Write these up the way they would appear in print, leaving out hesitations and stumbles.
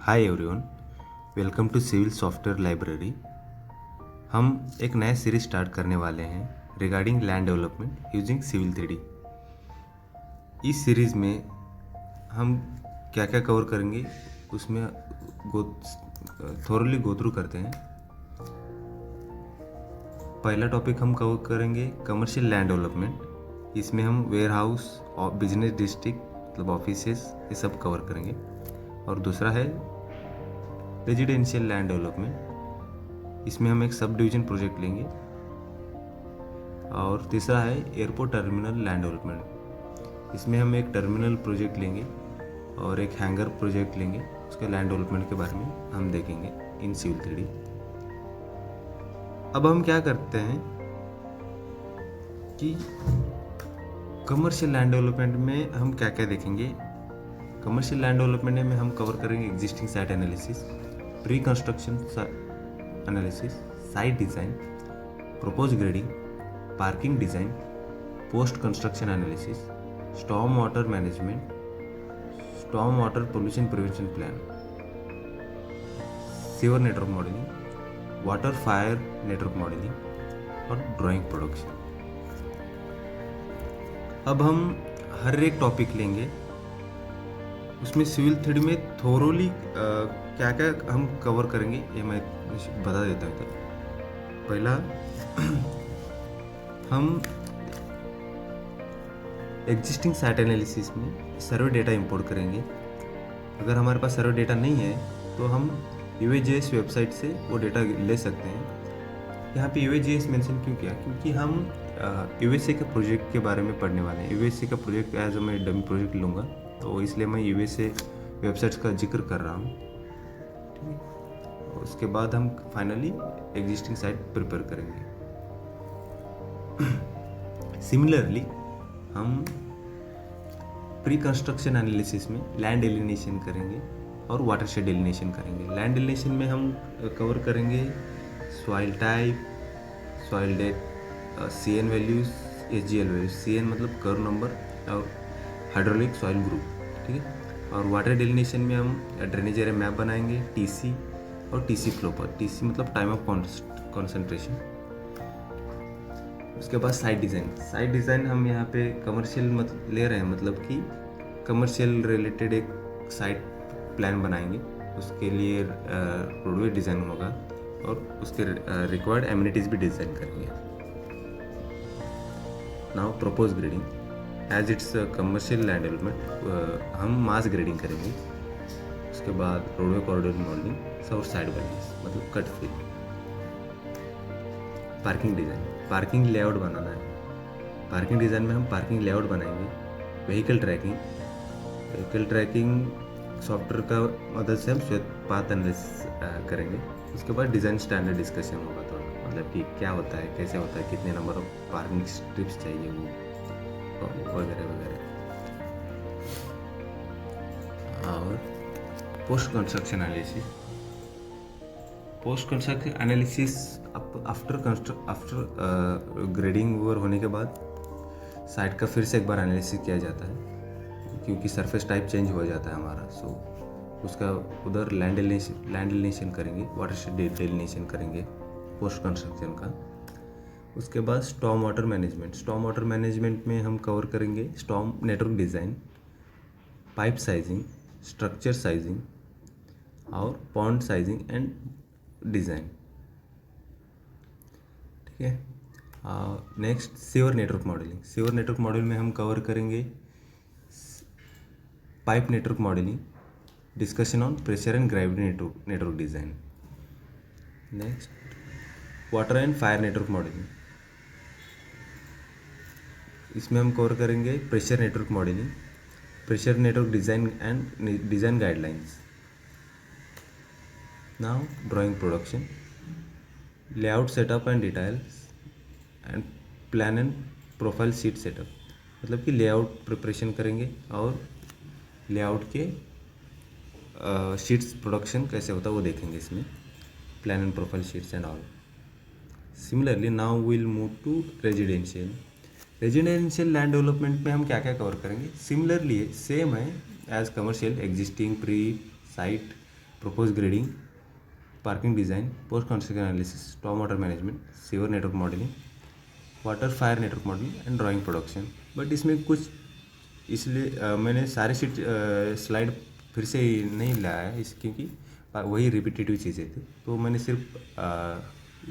Hi everyone, welcome to civil software library. हम एक नया सीरीज स्टार्ट करने वाले हैं regarding land development using civil 3D। इस सीरीज़ में हम क्या क्या कवर करेंगे उसमें थोरली गो थ्रू करते हैं। पहला टॉपिक हम कवर करेंगे कमर्शियल लैंड डेवलपमेंट। इसमें हम वेयर हाउस और बिजनेस डिस्ट्रिक्ट मतलब ऑफिसेस ये सब कवर करेंगे। और दूसरा है रेजिडेंशियल लैंड डेवलपमेंट, इसमें हम एक सब डिवीजन प्रोजेक्ट लेंगे। और तीसरा है एयरपोर्ट टर्मिनल लैंड डेवलपमेंट, इसमें हम एक टर्मिनल प्रोजेक्ट लेंगे और एक हैंगर प्रोजेक्ट लेंगे। उसके लैंड डेवलपमेंट के बारे में हम देखेंगे इन सिविल 3D। अब हम क्या करते हैं कि कमर्शियल लैंड डेवलपमेंट में हम क्या क्या देखेंगे। कमर्शियल लैंड डेवलपमेंट में हम कवर करेंगे existing site analysis, pre construction analysis, site design, propose grading, parking design, post construction analysis, storm water management, storm water pollution prevention plan, sewer network modelling, water fire network modelling और drawing production. अब हम हर एक topic लेंगे, उसमें civil 3D में thoroughly क्या क्या हम कवर करेंगे ये मैं बता देता हूँ। पहला हम एग्जिस्टिंग साइट एनालिसिस में सर्वे डेटा इंपोर्ट करेंगे। अगर हमारे पास सर्वे डेटा नहीं है तो हम UAGS वेबसाइट से वो डेटा ले सकते हैं। यहाँ पे UAGS मेंशन क्यों किया, क्योंकि हम USA के प्रोजेक्ट के बारे में पढ़ने वाले हैं। USA का प्रोजेक्ट एज मैं डमी प्रोजेक्ट लूँगा, तो इसलिए मैं USA वेबसाइट्स का जिक्र कर रहा हूँ। ठीक है, उसके बाद हम फाइनली एग्जिस्टिंग साइट प्रिपेयर करेंगे। सिमिलरली हम प्री कंस्ट्रक्शन एनालिसिस में लैंड डेलिनेशन करेंगे और वाटरशेड डेलिनेशन करेंगे। लैंड डेलिनेशन में हम कवर करेंगे soil type, soil depth, CN values, SGL values. CN मतलब कर्व नंबर और हाइड्रोलिक सॉइल ग्रुप। ठीक है, और वाटर डेलिनेशन में हम ड्रेनेज एरिया मैप बनाएंगे, TC और TC फ्लो पर। TC मतलब टाइम ऑफ कॉन्सेंट्रेशन। उसके बाद साइट डिज़ाइन। साइट डिज़ाइन हम यहाँ पे कमर्शियल ले रहे हैं, मतलब कि कमर्शियल रिलेटेड एक साइट प्लान बनाएंगे। उसके लिए रोडवे डिज़ाइन होगा और उसके रिक्वायर्ड एमिनिटीज़ भी डिज़ाइन करेंगे। Now propose grading, as it's commercial land development हम मास ग्रेडिंग करेंगे। उसके बाद रोडवे कॉरिडोर मॉडलिंग और साइड वैल्यूज मतलब cut fill. Parking design, parking layout बनाना है। पार्किंग डिज़ाइन में हम पार्किंग लेआउट बनाएंगे। व्हीकल ट्रैकिंग सॉफ्टवेयर का मदद से हम पाथ एनालिसिस करेंगे। उसके बाद डिज़ाइन स्टैंडर्ड डिस्कशन होगा, तो मतलब कि क्या होता है, कैसे होता है, कितने नंबर ऑफ पार्किंग स्ट्रिप्स चाहिए, वो वगैरह वगैरह। और post construction analysis. Post construction analysis after grading over होने के बाद साइट का फिर से एक बार एनालिसिस किया जाता है, क्योंकि सरफेस टाइप चेंज हो जाता है हमारा। सो उसका उधर लैंड डेलिनेशन करेंगे, वाटरशेड डेलिनेशन करेंगे पोस्ट कंस्ट्रक्शन का। उसके बाद storm water management. Storm water management में हम कवर करेंगे storm network design, pipe sizing, structure sizing और पॉन्ड साइजिंग एंड डिज़ाइन। ठीक है, next sewer network modelling. Sewer network model में हम कवर करेंगे pipe network modelling, discussion on pressure and gravity network design. Next water and fire network modelling, इसमें हम cover करेंगे pressure network modelling, pressure network design and design guidelines. Now drawing production, layout setup and details and plan and profile sheet setup, मतलब कि layout preparation करेंगे और layout के sheets production कैसे होता है वो देखेंगे इसमें, plan and profile sheets and all. Similarly now will move to residential. Residential land development में हम क्या क्या कवर करेंगे, सिमिलरली सेम है as commercial, existing pre site propose grading, parking design, post construction analysis, storm water management, sewer network modelling, water fire network modelling and drawing production. But इसमें कुछ इसलिए मैंने सारे स्लाइड फिर से नहीं लाया है इस, क्योंकि वही रिपीटेटिव चीज़ें थी, तो मैंने सिर्फ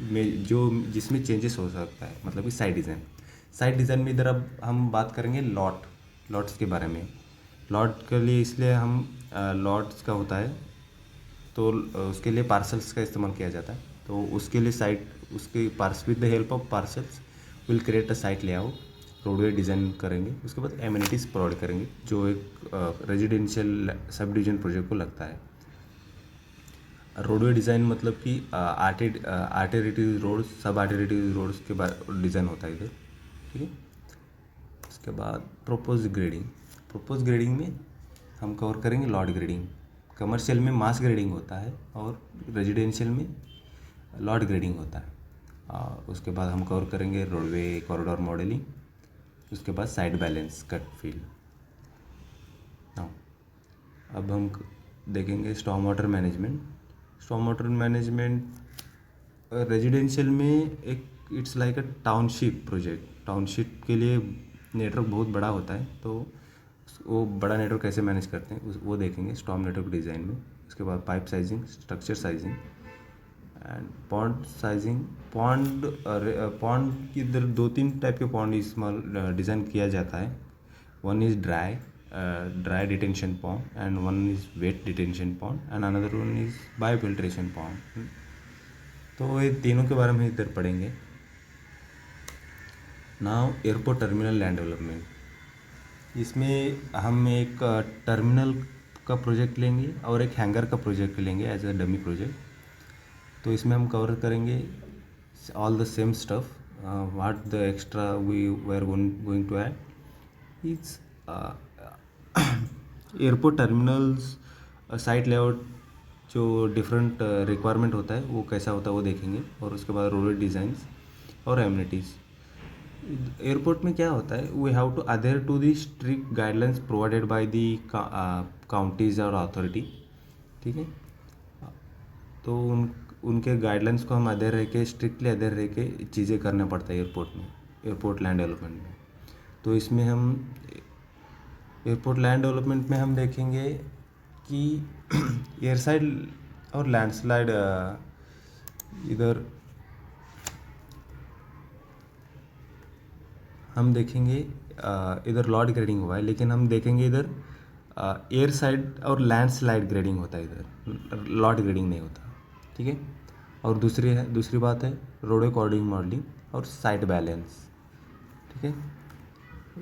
में जो जिसमें चेंजेस हो सकता है, मतलब कि साइड डिज़ाइन में इधर अब हम बात करेंगे लॉट्स के बारे में। लॉट के लिए इसलिए हम लॉट्स का होता है तो उसके लिए पार्सल्स का इस्तेमाल किया जाता है, तो उसके लिए उसके with the help of parcels will create a site layout, roadway design करेंगे, उसके बाद एमिनिटीज़ प्रोवाइड करेंगे जो एक रेजिडेंशियल सब डिवीजन प्रोजेक्ट को लगता है। रोडवे डिज़ाइन मतलब कि आर्टेरिटीज रोड, सब आर्टेरिटीज रोड्स के बारे डिज़ाइन होता है इधर, ठीक है। उसके बाद प्रोपोज ग्रेडिंग में हम कवर करेंगे लॉट ग्रेडिंग। कमर्शियल में मास ग्रेडिंग होता है और रेजिडेंशियल में लॉट ग्रेडिंग होता है। उसके बाद हम कवर करेंगे रोडवे कॉरिडोर मॉडलिंग, उसके बाद साइड बैलेंस कट फील। अब हम देखेंगे स्टॉर्म वाटर मैनेजमेंट रेजिडेंशियल में एक it's like a township project. Township के लिए नेटवर्क बहुत बड़ा होता है, तो वो बड़ा नेटवर्क कैसे मैनेज करते हैं वो देखेंगे स्टॉर्म नेटवर्क डिज़ाइन में। उसके बाद pipe sizing, structure sizing and pond sizing. Pond की इधर 2-3 टाइप के पॉन्ड इस्तेमाल डिज़ाइन किया जाता है। One is dry detention pond and one is wet detention pond and another one is biofiltration pond. तो ये तीनों के बारे में इधर पढ़ेंगे। Now airport terminal land development, इसमें हम एक टर्मिनल का प्रोजेक्ट लेंगे और एक हैंगर का प्रोजेक्ट लेंगे एज अ डमी प्रोजेक्ट। तो इसमें हम कवर करेंगे all the same stuff, what the extra we are going to add is airport terminals site layout, जो डिफरेंट रिक्वायरमेंट होता है वो कैसा होता है वो देखेंगे। और उसके बाद रोड डिज़ाइंस और एमिनिटीज़। एयरपोर्ट में क्या होता है, we have to adhere to the strict guidelines provided by the counties और अथॉरिटी, ठीक है। तो उनके गाइडलाइंस को हम अडेयर रह के, स्ट्रिक्टली अडेयर रह के चीज़ें करना पड़ता है एयरपोर्ट लैंड डेवलपमेंट में। तो इसमें हम एयरपोर्ट लैंड डेवलपमेंट में हम देखेंगे कि एयर साइड और लैंडस्लाइड इधर हम देखेंगे इधर लॉट ग्रेडिंग हुआ है, लेकिन हम देखेंगे इधर एयर साइड और लैंडस्लाइड ग्रेडिंग होता है, इधर लॉट ग्रेडिंग नहीं होता, ठीक है। और दूसरी बात है रोडवे कॉरिडोर मॉडलिंग और साइट बैलेंस, ठीक है।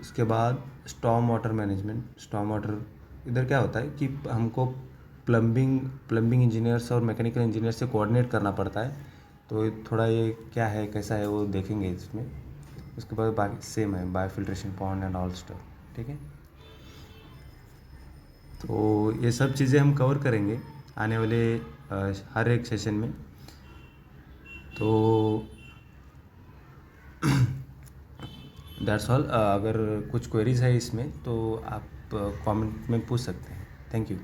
उसके बाद storm water management. Storm water इधर क्या होता है कि हमको प्लम्बिंग इंजीनियर्स और मैकेनिकल इंजीनियर से कोऑर्डिनेट करना पड़ता है, तो थोड़ा ये क्या है कैसा है वो देखेंगे इसमें। उसके बाद बाकी सेम है, biofiltration pond and all stuff, ठीक है। तो ये सब चीज़ें हम कवर करेंगे आने वाले हर एक सेशन में। तो दैट्स ऑल। अगर कुछ क्वेरीज है इसमें तो आप कमेंट में पूछ सकते हैं। Thank you.